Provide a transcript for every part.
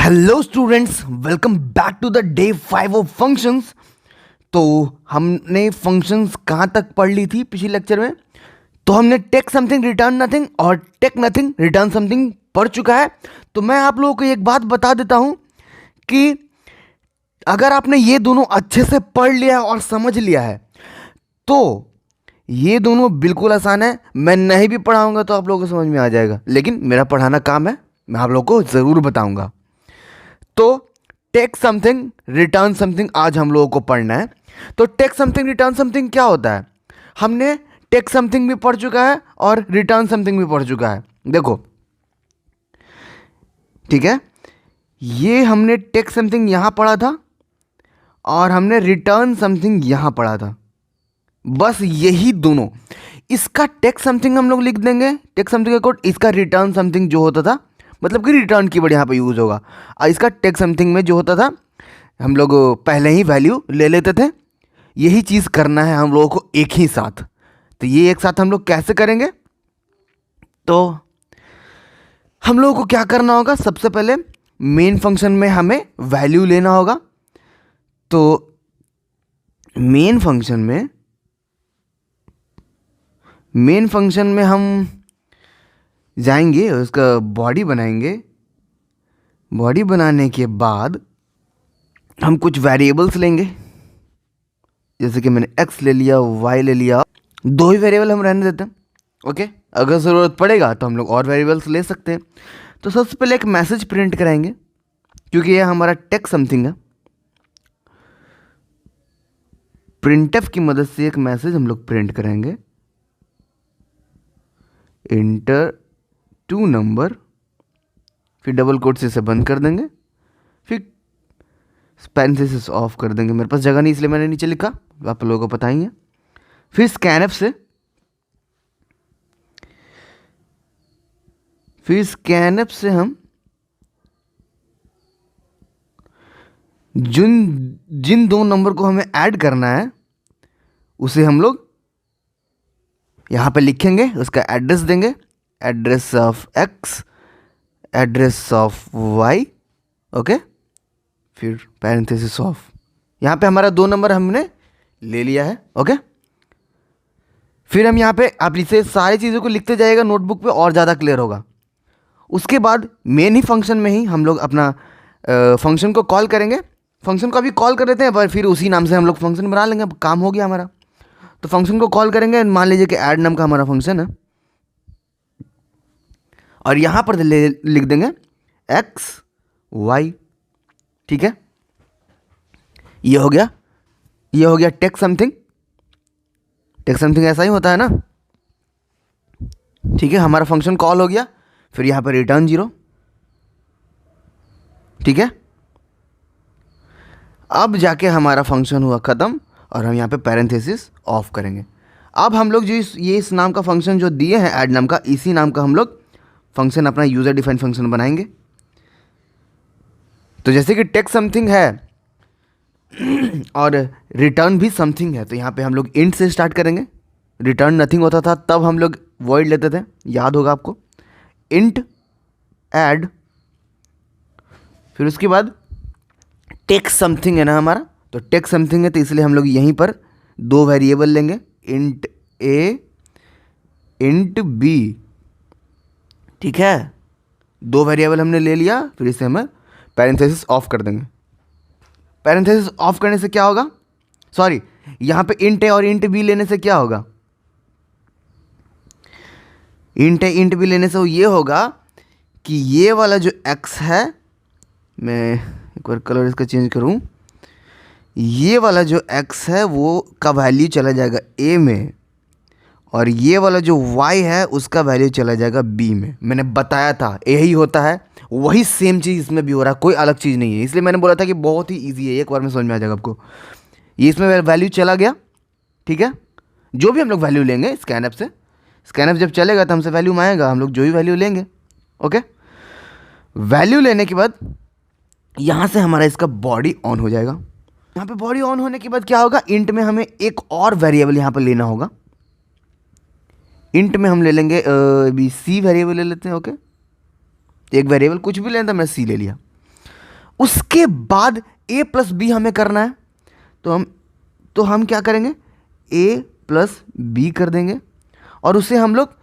Hello students, welcome back to the day 5 of functions. तो हमने functions कहाँ तक पढ़ ली थी पिछले लेक्चर में? तो हमने टेक समथिंग रिटर्न नथिंग और टेक नथिंग रिटर्न समथिंग पढ़ चुका है। तो मैं आप लोगों को एक बात बता देता हूँ कि अगर आपने ये दोनों अच्छे से पढ़ लिया और समझ लिया है तो ये दोनों बिल्कुल आसान है। मैं नहीं भी पढ़ाऊंगा तो आप लोगों को समझ में आ जाएगा, लेकिन मेरा पढ़ाना काम है, मैं आप लोगों को ज़रूर बताऊंगा। तो टेक समथिंग रिटर्न समथिंग आज हम लोगों को पढ़ना है। तो टेक समथिंग रिटर्न समथिंग क्या होता है? हमने टेक समथिंग भी पढ़ चुका है और रिटर्न समथिंग भी पढ़ चुका है। देखो, ठीक है, ये हमने टेक समथिंग यहां पढ़ा था और हमने रिटर्न समथिंग यहां पढ़ा था। बस यही दोनों। इसका टेक समथिंग हम लोग लिख देंगे, टेक समथिंग का कोड। इसका रिटर्न समथिंग जो होता था, मतलब कि रिटर्न कीवर्ड यहाँ पे यूज़ होगा। और इसका टेक समथिंग में जो होता था, हम लोग पहले ही वैल्यू ले लेते थे। यही चीज़ करना है हम लोगों को एक ही साथ। तो ये एक साथ हम लोग कैसे करेंगे? तो हम लोगों को क्या करना होगा? सबसे पहले मेन फंक्शन में हमें वैल्यू लेना होगा। तो मेन फंक्शन में हम जाएंगे, उसका बॉडी बनाएंगे। बॉडी बनाने के बाद हम कुछ वेरिएबल्स लेंगे, जैसे कि मैंने x ले लिया, y ले लिया। दो ही वेरिएबल हम रहने देते हैं, ओके। अगर ज़रूरत पड़ेगा तो हम लोग और वेरिएबल्स ले सकते हैं। तो सबसे पहले एक मैसेज प्रिंट कराएंगे, क्योंकि ये हमारा टेक समथिंग है। प्रिंटफ की मदद से एक मैसेज हम लोग प्रिंट करेंगे, इंटर टू नंबर, फिर डबल कोट से इसे बंद कर देंगे, फिर पैरेंथेसिस ऑफ कर देंगे। मेरे पास जगह नहीं इसलिए मैंने नीचे लिखा, आप लोगों को बताएंगे। फिर स्कैनफ से हम जिन दो नंबर को हमें ऐड करना है उसे हम लोग यहाँ पे लिखेंगे, उसका एड्रेस देंगे, address of x, address of y, okay. फिर पैरेंथेसिस ऑफ। यहाँ पे हमारा दो नंबर हमने ले लिया है, ओके। फिर हम यहाँ पे आप इसे सारी चीज़ों को लिखते जाइएगा नोटबुक पे, और ज़्यादा क्लियर होगा। उसके बाद मेन ही फंक्शन में ही हम लोग अपना फंक्शन को कॉल करेंगे। फंक्शन को अभी कॉल कर देते हैं, पर फिर उसी नाम से हम लोग फंक्शन बना लेंगे। अब काम हो गया हमारा। तो फंक्शन को कॉल करेंगे, मान लीजिए कि ऐड नाम का हमारा फंक्शन है, और यहाँ पर लिख देंगे x y, ठीक है। ये हो गया टेक समथिंग। टेक समथिंग ऐसा ही होता है ना, ठीक है। हमारा फंक्शन कॉल हो गया, फिर यहाँ पर रिटर्न 0, ठीक है। अब जाके हमारा फंक्शन हुआ ख़त्म, और हम यहाँ पे पैरेंथेसिस ऑफ करेंगे। अब हम लोग जो इस नाम का फंक्शन जो दिए हैं ऐड नाम का, इसी नाम का हम लोग फंक्शन अपना यूज़र डिफाइंड फंक्शन बनाएंगे। तो जैसे कि टेक समथिंग है और रिटर्न भी समथिंग है, तो यहाँ पे हम लोग इंट से स्टार्ट करेंगे। रिटर्न नथिंग होता था तब हम लोग वॉइड लेते थे, याद होगा आपको। इंट ऐड, फिर उसके बाद टेक समथिंग है ना हमारा, तो टेक समथिंग है तो इसलिए हम लोग यहीं पर दो वेरिएबल लेंगे, इंट a, इंट b, ठीक है। दो वेरिएबल हमने ले लिया, फिर इसे हमें पैरेंथेसिस ऑफ कर देंगे। पैरेंथेसिस ऑफ करने से क्या होगा? सॉरी, यहाँ पे इंट a और इंट b लेने से क्या होगा? इंट a इंट b लेने से वो ये होगा कि ये वाला जो x है, मैं एक बार कलर इसका चेंज करूँ, ये वाला जो x है वो का वैल्यू चला जाएगा a में, और ये वाला जो y है उसका वैल्यू चला जाएगा b में। मैंने बताया था यही होता है, वही सेम चीज़ इसमें भी हो रहा है, कोई अलग चीज़ नहीं है। इसलिए मैंने बोला था कि बहुत ही ईजी है, एक बार में समझ में आ जाएगा आपको। ये इसमें वैल्यू चला गया, ठीक है। जो भी हम लोग वैल्यू लेंगे स्कैनअप से, स्कैनअप जब चलेगा तो हमसे वैल्यू में आएगा, हम लोग जो भी वैल्यू लेंगे, ओके। वैल्यू लेने के बाद यहाँ से हमारा इसका बॉडी ऑन हो जाएगा। यहाँ पे बॉडी ऑन होने के बाद क्या होगा? इंट में हमें एक और वेरिएबल यहाँ पर लेना होगा। इंट में हम ले लेंगे अभी सी वेरिएबल ले लेते हैं, ओके। एक वेरिएबल कुछ भी लेना था, मैं सी ले लिया। उसके बाद a प्लस बी हमें करना है, तो हम क्या करेंगे, a प्लस बी कर देंगे और उसे हम लोग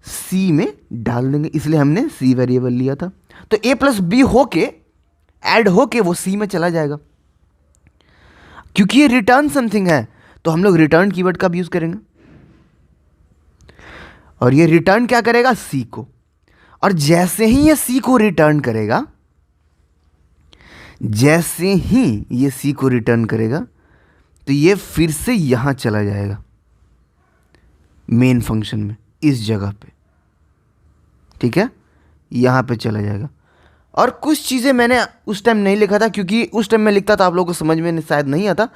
c में डाल देंगे, इसलिए हमने c वेरिएबल लिया था। तो a प्लस बी होके ऐड होके वो c में चला जाएगा। क्योंकि ये रिटर्न समथिंग है तो हम लोग रिटर्न कीवर्ड का भी यूज करेंगे, और ये रिटर्न क्या करेगा, c को। और जैसे ही ये c को रिटर्न करेगा, जैसे ही ये c को रिटर्न करेगा तो ये फिर से यहां चला जाएगा मेन फंक्शन में, इस जगह पे, ठीक है, यहां पे चला जाएगा। और कुछ चीज़ें मैंने उस टाइम नहीं लिखा था, क्योंकि उस टाइम मैं लिखता था आप लोगों को समझ में शायद नहीं आता।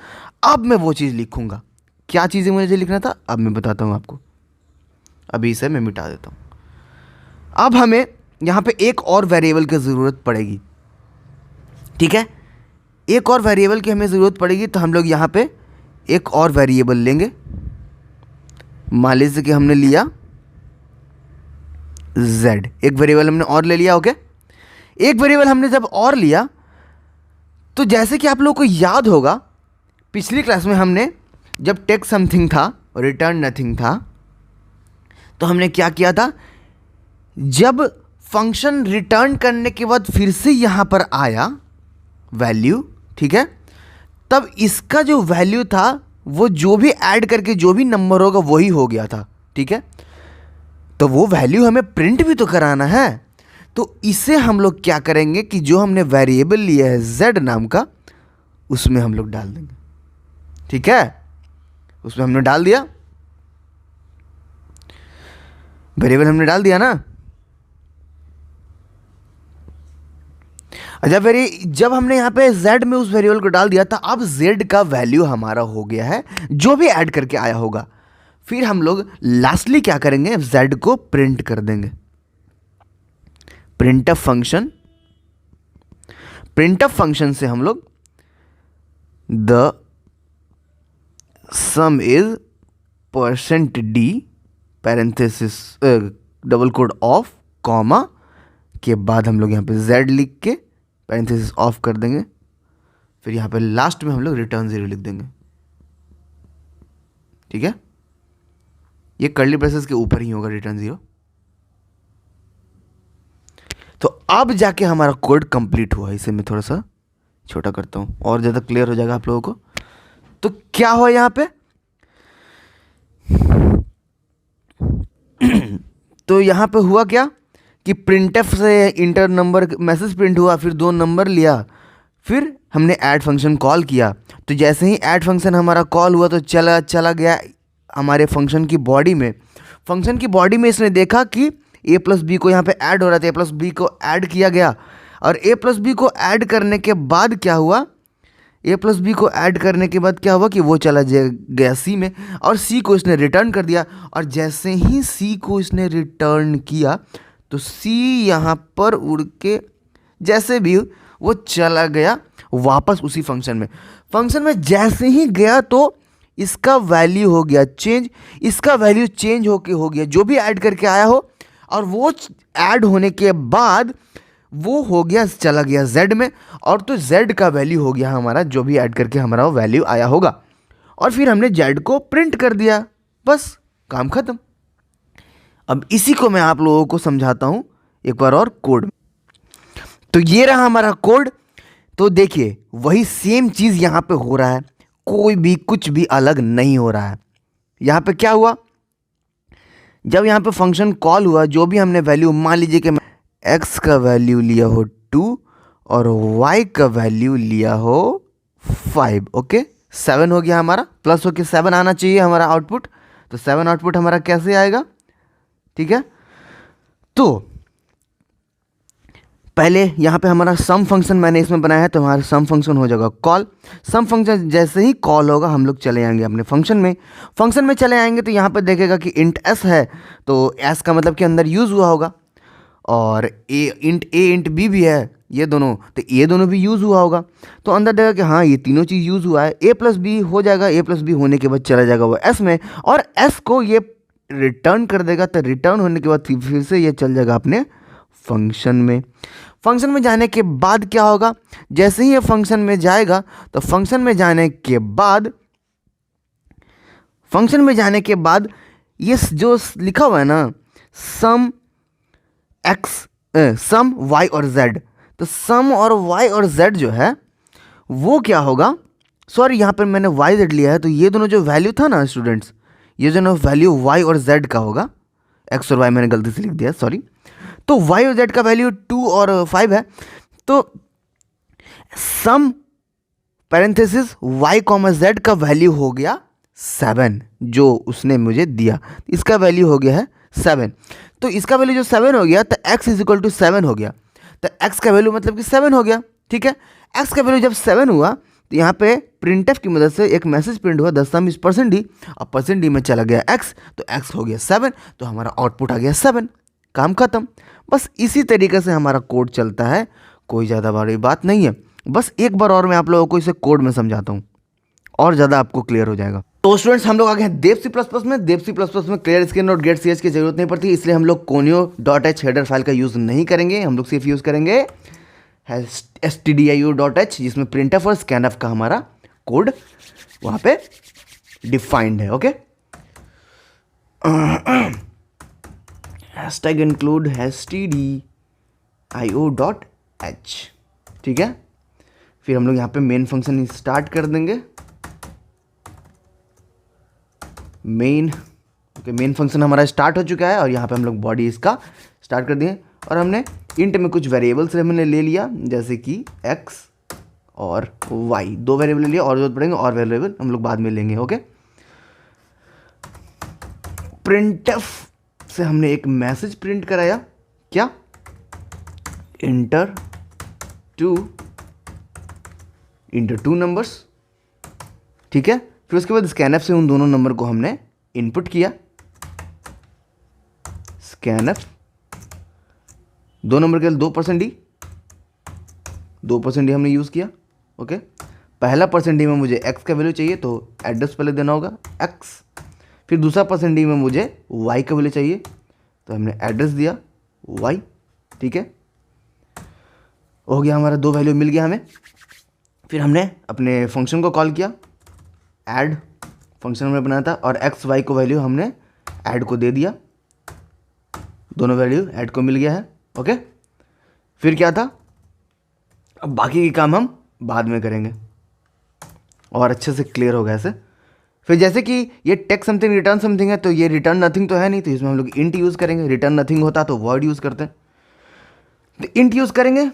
अब मैं वो चीज़ लिखूंगा, क्या चीज़ें मुझे लिखना था अब मैं बताता हूँ आपको। अभी इसे मैं मिटा देता हूँ। अब हमें यहाँ पे एक और वेरिएबल की ज़रूरत पड़ेगी, ठीक है, एक और वेरिएबल की हमें ज़रूरत पड़ेगी। तो हम लोग यहाँ पे एक और वेरिएबल लेंगे। मान लीजिए कि हमने लिया z, एक वेरिएबल हमने और ले लिया। ओके, एक वेरिएबल हमने जब और लिया तो जैसे कि आप लोगों को याद होगा, पिछली क्लास में हमने जब टेक समथिंग था और रिटर्न नथिंग था, तो हमने क्या किया था, जब फंक्शन रिटर्न करने के बाद फिर से यहाँ पर आया वैल्यू, ठीक है, तब इसका जो वैल्यू था वो जो भी ऐड करके जो भी नंबर होगा वही हो गया था, ठीक है। तो वो वैल्यू हमें प्रिंट भी तो कराना है, तो इसे हम लोग क्या करेंगे कि जो हमने वेरिएबल लिया है z नाम का, उसमें हम लोग डाल देंगे, ठीक है। उसमें हमने डाल दिया, वेरिएबल हमने डाल दिया ना। जब हमने यहाँ पे z में उस वेरिएबल को डाल दिया था, अब z का वैल्यू हमारा हो गया है जो भी ऐड करके आया होगा। फिर हम लोग लास्टली क्या करेंगे, z को प्रिंट कर देंगे। प्रिंटफ फंक्शन से हम लोग the some is %d parenthesis double quote of comma के बाद हम लोग यहाँ पे z लिख के पैरेंथेसिस ऑफ कर देंगे। फिर यहाँ पे लास्ट में हम लोग रिटर्न 0 लिख देंगे, ठीक है। ये कर्ली ब्रेसेस के ऊपर ही होगा रिटर्न 0। तो अब जाके हमारा कोड कंप्लीट हुआ। इसे मैं थोड़ा सा छोटा करता हूं और ज़्यादा क्लियर हो जाएगा आप लोगों को। तो क्या हुआ यहाँ पे तो यहाँ पे हुआ क्या कि प्रिंटफ से इंटर नंबर मैसेज प्रिंट हुआ, फिर 2 नंबर लिया, फिर हमने ऐड फंक्शन कॉल किया। तो जैसे ही ऐड फंक्शन हमारा कॉल हुआ तो चला गया हमारे फंक्शन की बॉडी में। फंक्शन की बॉडी में इसने देखा कि a प्लस बी को यहाँ पे ऐड हो रहा था, a प्लस बी को ऐड किया गया। और a प्लस बी को ऐड करने के बाद क्या हुआ, a प्लस बी को ऐड करने के बाद क्या हुआ कि वो चला गया c में, और c को इसने रिटर्न कर दिया। और जैसे ही c को इसने रिटर्न किया तो c यहाँ पर उड़ के जैसे भी वो चला गया वापस उसी फंक्शन में जैसे ही गया तो इसका वैल्यू हो गया चेंज। इसका वैल्यू चेंज होके हो गया जो भी ऐड करके आया हो, और वो ऐड होने के बाद वो हो गया चला गया z में, और तो z का वैल्यू हो गया हमारा जो भी ऐड करके हमारा वैल्यू आया होगा। और फिर हमने z को प्रिंट कर दिया, बस काम खत्म। अब इसी को मैं आप लोगों को समझाता हूं एक बार और कोड। तो ये रहा हमारा कोड। तो देखिए वही सेम चीज़ यहाँ पे हो रहा है, कोई भी कुछ भी अलग नहीं हो रहा है। यहाँ पे क्या हुआ, जब यहाँ पे फंक्शन कॉल हुआ, जो भी हमने वैल्यू, मान लीजिए कि x का वैल्यू लिया हो 2 और y का वैल्यू लिया हो 5, ओके 7 हो गया हमारा, प्लस होके 7 आना चाहिए हमारा आउटपुट। तो 7 आउटपुट हमारा कैसे आएगा, ठीक है। तो पहले यहाँ पे हमारा सम फंक्शन मैंने इसमें बनाया है, तो हमारा सम फंक्शन हो जाएगा कॉल। सम फंक्शन जैसे ही कॉल होगा हम लोग चले जाएंगे अपने फंक्शन में चले आएंगे। तो यहाँ पे देखेगा कि इंट s है, तो s का मतलब कि अंदर यूज़ हुआ होगा, और इंट b भी है, ये दोनों, तो ये दोनों भी यूज़ हुआ होगा। तो अंदर देगा कि हाँ ये तीनों चीज़ यूज़ हुआ है। a प्लस बी हो जाएगा, a प्लस बी होने के बाद चला जाएगा वो s में, और s को ये रिटर्न कर देगा। तो रिटर्न होने के बाद फिर से ये चल जाएगा अपने फंक्शन में। फंक्शन में जाने के बाद क्या होगा, जैसे ही ये फंक्शन में जाएगा तो फंक्शन में जाने के बाद ये जो लिखा हुआ है ना सम सम वाई और जेड, तो सम और वाई और जेड जो है वो क्या होगा, सॉरी यहाँ पर मैंने वाई जेड लिया है, तो ये दोनों जो वैल्यू था ना स्टूडेंट्स, ये जो ना वैल्यू वाई और जेड का होगा, एक्स और वाई मैंने गलती से लिख दिया सॉरी, तो वाई और जेड का वैल्यू 2 और 5 है, तो सम पैरेंथेसिस वाई कॉमा जेड का वैल्यू हो गया 7, जो उसने मुझे दिया, इसका वैल्यू हो गया है 7, तो इसका वैल्यू जो 7 हो गया तो x इज इक्वल टू 7 हो गया, तो x का वैल्यू मतलब कि 7 हो गया, ठीक है। x का वैल्यू जब 7 हुआ तो यहाँ पे प्रिंटफ की मदद से एक मैसेज प्रिंट हुआ, द सम इज %d, अब %d में चला गया x, तो x हो गया 7, तो हमारा आउटपुट आ गया 7, काम खत्म। बस इसी तरीके से हमारा कोड चलता है, कोई ज़्यादा बड़ी बात नहीं है। बस एक बार और मैं आप लोगों को इसे कोड में समझाता हूँ और ज़्यादा आपको क्लियर हो जाएगा। तो स्टूडेंट्स हम लोग आ गए हैं देव C++ में। देव C++ में क्लियर स्क्रीन और गेट ch की जरूरत नहीं पड़ती, इसलिए हम लोग conio.h हेडर फाइल का यूज़ नहीं करेंगे, हम लोग सिर्फ यूज़ करेंगे stdio.h, जिसमें printf और scanf का हमारा कोड वहाँ पे डिफाइंड है। ओके, हैशटैग इंक्लूड stdio.h, ठीक है। फिर हम लोग यहाँ पे मेन फंक्शन स्टार्ट कर देंगे, मेन फंक्शन हमारा स्टार्ट हो चुका है और यहाँ पे हम लोग बॉडी इसका स्टार्ट कर दिए, और हमने इंट में कुछ वेरिएबल्स हमने ले लिया, जैसे कि x और y, 2 वेरिएबल ले लिया, और जरूरत पड़ेंगे और वेरिएबल हम लोग बाद में लेंगे। ओके, प्रिंटफ से हमने एक मैसेज प्रिंट कराया, क्या, इंटर टू नंबर्स, ठीक है। फिर उसके बाद स्कैनफ से उन दोनों नंबर को हमने इनपुट किया, स्कैनफ 2 नंबर के लिए 2% हमने यूज़ किया। ओके, पहला %d में मुझे x का वैल्यू चाहिए तो एड्रेस पहले देना होगा x, फिर दूसरा %d में मुझे y का वैल्यू चाहिए तो हमने एड्रेस दिया y, ठीक है। हो गया, हमारा 2 वैल्यू मिल गया हमें। फिर हमने अपने फंक्शन को कॉल किया, ऐड फंक्शन हमने बनाया था, और x y को वैल्यू हमने ऐड को दे दिया, दोनों वैल्यू ऐड को मिल गया है। ओके, फिर क्या था, अब बाकी के काम हम बाद में करेंगे और अच्छे से क्लियर होगा ऐसे। फिर जैसे कि ये टेक समथिंग रिटर्न समथिंग है, तो ये रिटर्न नथिंग तो है नहीं, तो इसमें हम लोग इंट यूज़ करेंगे। रिटर्न नथिंग होता तो वर्ड यूज़ करते हैं, तो इंट यूज़ करेंगे।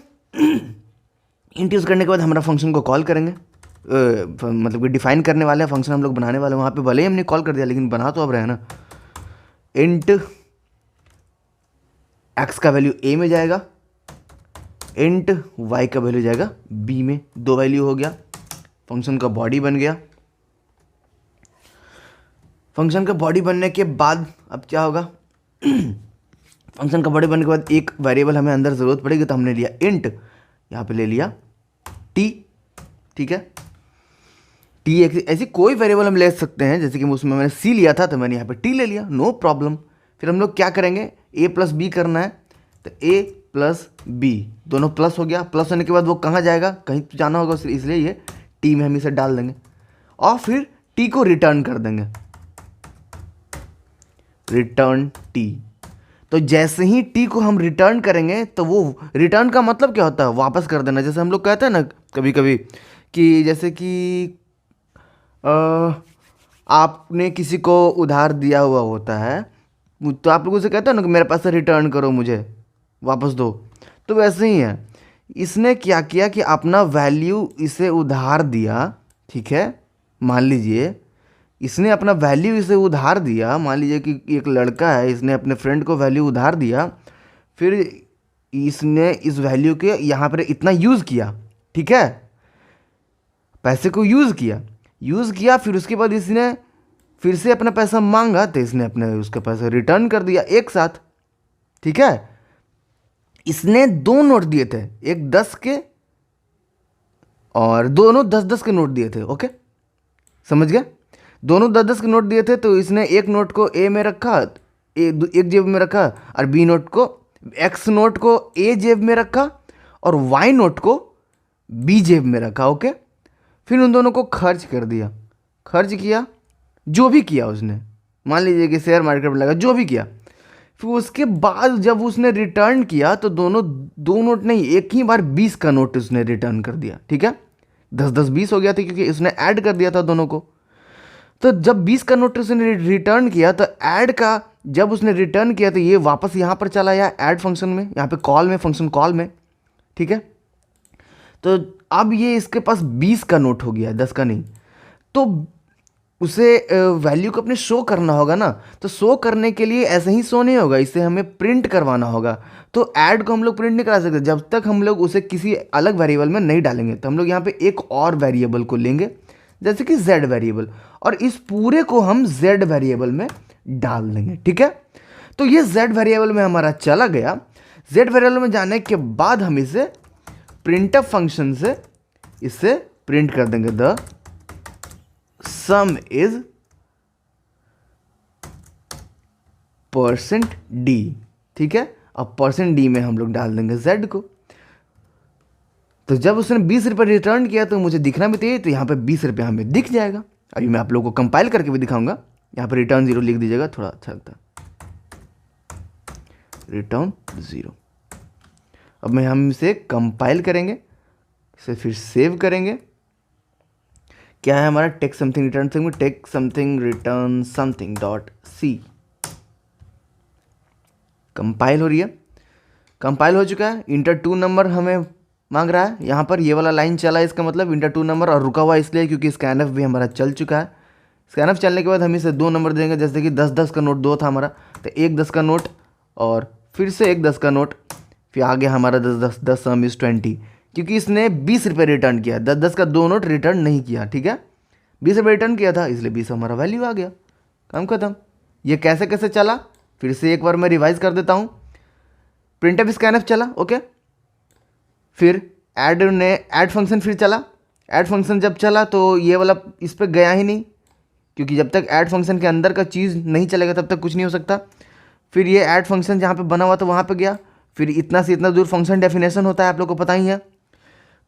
इंट यूज़ करने के बाद हमारा फंक्शन को कॉल करेंगे, मतलब कि डिफाइन करने वाले हैं फंक्शन हम लोग बनाने वाले हैं। वहाँ पे भले ही हमने कॉल कर दिया लेकिन बना तो अब रहे ना। इंट x का वैल्यू a में जाएगा, इंट y का वैल्यू जाएगा b में, 2 वैल्यू हो गया, फंक्शन का बॉडी बन गया। फंक्शन का बॉडी बनने के बाद अब क्या होगा, फंक्शन का बॉडी बनने के बाद एक वेरिएबल हमें अंदर ज़रूरत पड़ेगी, तो हमने लिया इंट, यहाँ पे ले लिया t, ठीक है। t ऐसी कोई वेरिएबल हम ले सकते हैं, जैसे कि उसमें मैंने c लिया था तो मैंने यहाँ पे t ले लिया, नो प्रॉब्लम। फिर हम लोग क्या करेंगे, a प्लस b करना है, तो a प्लस b दोनों प्लस हो गया। प्लस होने के बाद वो कहाँ जाएगा, कहीं तो जाना होगा, इसलिए ये t में हम इसे डाल देंगे और फिर t को रिटर्न कर देंगे, रिटर्न t। तो जैसे ही t को हम रिटर्न करेंगे तो वो रिटर्न का मतलब क्या होता है, वापस कर देना। जैसे हम लोग कहते हैं ना कभी कभी कि जैसे कि आपने किसी को उधार दिया हुआ होता है, तो आप लोगों से कहते हो ना कि मेरे पास से रिटर्न करो, मुझे वापस दो, तो वैसे ही है। इसने क्या किया कि अपना वैल्यू इसे उधार दिया, ठीक है। मान लीजिए इसने अपना वैल्यू इसे उधार दिया, मान लीजिए कि एक लड़का है, इसने अपने फ्रेंड को वैल्यू उधार दिया, फिर इसने इस वैल्यू के यहाँ पर इतना यूज़ किया, ठीक है, पैसे को यूज़ किया, फिर उसके बाद इसने फिर से अपना पैसा मांगा, तो इसने अपने उसका पैसा रिटर्न कर दिया एक साथ, ठीक है। इसने 2 नोट दिए थे, एक 10 के और दोनों 10-10 के नोट दिए थे। ओके, समझ गया, दोनों 10-10 के नोट दिए थे, तो इसने एक नोट को ए में रखा, एक जेब में रखा और बी नोट को एक्स नोट को ए जेब में रखा और वाई नोट को बी जेब में रखा। ओके, फिर उन दोनों को खर्च कर दिया, खर्च किया, जो भी किया उसने, मान लीजिए कि शेयर मार्केट में लगा, जो भी किया। फिर उसके बाद जब उसने रिटर्न किया तो दोनों दो नोट नहीं, एक ही बार 20 का नोट उसने रिटर्न कर दिया। ठीक है, 10-10-20 हो गया था क्योंकि उसने ऐड कर दिया था दोनों को। तो जब 20 का नोट उसने रिटर्न किया तो ऐड का जब उसने रिटर्न किया तो ये वापस यहाँ पर चला आया ऐड फंक्शन में, यहाँ पे कॉल में, फंक्शन कॉल में। ठीक है, तो अब ये इसके पास 20 का नोट हो गया, 10 का नहीं। तो उसे वैल्यू को अपने शो करना होगा ना, तो शो करने के लिए ऐसे ही शो नहीं होगा, इसे हमें प्रिंट करवाना होगा। तो ऐड को हम लोग प्रिंट नहीं करा सकते जब तक हम लोग उसे किसी अलग वेरिएबल में नहीं डालेंगे। तो हम लोग यहाँ पे एक और वेरिएबल को लेंगे, जैसे कि z वेरिएबल, और इस पूरे को हम z वेरिएबल में डाल देंगे। ठीक है, तो ये z वेरिएबल में हमारा चला गया। z वेरिएबल में जाने के बाद हम इसे प्रिंटफ फंक्शन से इसे प्रिंट कर देंगे, द सम इज %d। ठीक है, अब %d में हम लोग डाल देंगे z को। तो जब उसने 20 रुपये रिटर्न किया तो मुझे दिखना भी चाहिए, तो यहाँ पे 20 रुपये हमें दिख जाएगा। अभी मैं आप लोगों को कंपाइल करके भी दिखाऊंगा। यहाँ पे रिटर्न 0 लिख दीजिएगा, थोड़ा अच्छा लगता है, रिटर्न 0। अब मैं हम इसे कंपाइल करेंगे, इसे फिर सेव करेंगे। क्या है हमारा take something return something, take something return something dot C. Compile हो रही है, कंपाइल हो चुका है। इंटर 2 नंबर हमें मांग रहा है, यहाँ पर ये वाला लाइन चला है, इसका मतलब इंटर 2 नंबर, और रुका हुआ इसलिए क्योंकि स्कैनफ भी हमारा चल चुका है। स्कैनफ चलने के बाद हम इसे 2 नंबर देंगे, जैसे कि 10-10 का नोट 2 था हमारा, तो एक 10 का नोट और फिर से एक 10 का नोट, फिर आगे हमारा 10 सम इज 20, क्योंकि इसने 20 रुपये रिटर्न किया, 10-10 का 2 नोट रिटर्न नहीं किया। ठीक है, 20 रुपये रिटर्न किया था, इसलिए 20 हमारा वैल्यू आ गया, काम खत्म। ये कैसे कैसे चला, फिर से एक बार मैं रिवाइज कर देता हूँ। प्रिंटफ स्कैनफ चला, ओके, फिर ऐड फंक्शन फिर चला। ऐड फंक्शन जब चला तो ये वाला इस पर गया ही नहीं, क्योंकि जब तक ऐड फंक्शन के अंदर का चीज़ नहीं चलेगा तब तक कुछ नहीं हो सकता। फिर ये ऐड फंक्शन जहाँ पे बना हुआ था वहाँ पे गया, फिर इतना से इतना दूर फंक्शन डेफिनेशन होता है, आप लोग को पता ही है।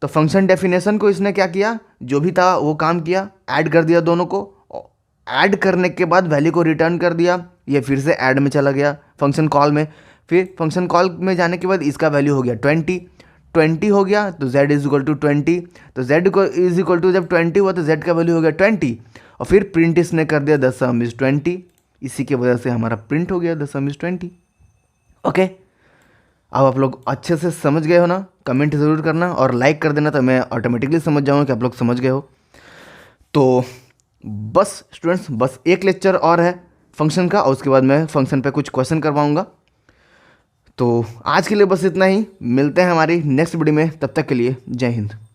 तो फंक्शन डेफिनेशन को इसने क्या किया, जो भी था वो काम किया, ऐड कर दिया दोनों को। ऐड करने के बाद वैल्यू को रिटर्न कर दिया, ये फिर से ऐड में चला गया फंक्शन कॉल में। फिर फंक्शन कॉल में जाने के बाद इसका वैल्यू हो गया 20 हो गया, तो z इज इक्वल टू 20। तो z को इज इक्वल टू जब 20 हुआ तो z का वैल्यू हो गया 20, और फिर प्रिंट इसने कर दिया द सम इज 20। इसी की वजह से हमारा प्रिंट हो गया द सम इज 20। ओके, अब आप लोग अच्छे से समझ गए हो ना? कमेंट ज़रूर करना और लाइक कर देना, तो मैं ऑटोमेटिकली समझ जाऊँगा कि आप लोग समझ गए हो। तो बस स्टूडेंट्स, बस एक लेक्चर और है फंक्शन का, और उसके बाद मैं फंक्शन पे कुछ क्वेश्चन करवाऊँगा। तो आज के लिए बस इतना ही, मिलते हैं हमारी नेक्स्ट वीडियो में, तब तक के लिए जय हिंद।